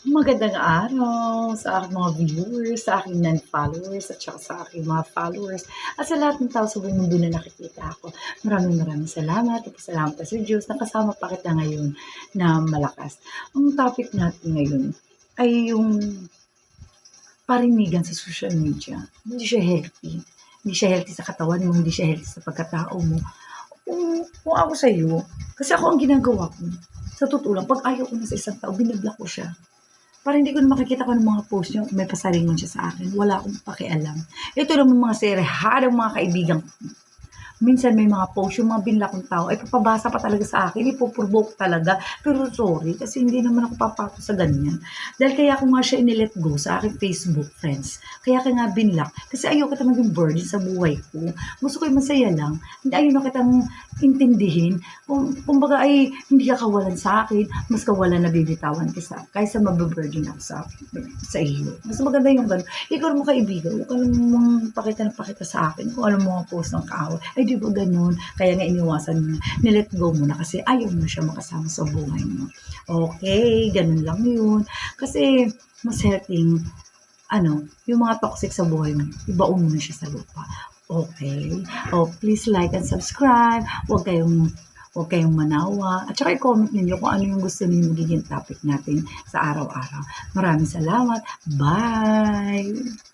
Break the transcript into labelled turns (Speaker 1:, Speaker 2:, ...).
Speaker 1: Magandang araw sa aking mga viewers, sa aking non-followers at saka sa aking mga followers at sa lahat ng tao sa buong mundo na nakikita ako. Maraming salamat at pasalamat sa Diyos na kasama pa kita ngayon na malakas. Ang topic natin ngayon ay yung parinigan sa social media. Hindi siya healthy. Hindi siya healthy sa katawan mo, hindi siya healthy sa pagkatao mo. Kung ako sa'yo, kasi ako ang ginagawa ko, sa totoo lang, pag ayaw ko na sa isang tao, biniblock ko siya. Para hindi ko na makikita kung anong mga post niya, kung may pasaringan siya sa akin. Wala akong pakialam. Ito lang yung mga serehadang mga kaibigan ko. Minsan may mga post, yung mga binlakong tao, ay papabasa pa talaga sa akin, ipoprovoke talaga. Pero sorry, kasi hindi naman ako papako sa ganyan. Dahil kaya ako nga siya inilet go sa aking Facebook friends. Kaya ka nga binlock. Kasi ayaw kita maging burden sa buhay ko. Gusto ko yung masaya lang. Hindi ayaw na kitang intindihin. Kumbaga ay hindi ka kawalan sa akin, mas kawalan na bibitawan kita. Kaysa mababurden ako sa iyo. Mas maganda yung gano'n. Ikaw mo kaibigan, huwag ka namang pakita sa akin kung ano mga post ng kaaway. Ay, di ba ganun? Kaya nga iniwasan mo na, nilet go mo na kasi ayaw mo siya makasama sa buhay mo. Okay, ganun lang yun. Kasi mas healthy, yung mga toxic sa buhay mo, ibaon mo na siya sa lupa. Okay? Oh, please like and subscribe. Huwag kayong manawa. At saka i-comment ninyo kung ano yung gusto niyo magiging topic natin sa araw-araw. Maraming salamat. Bye!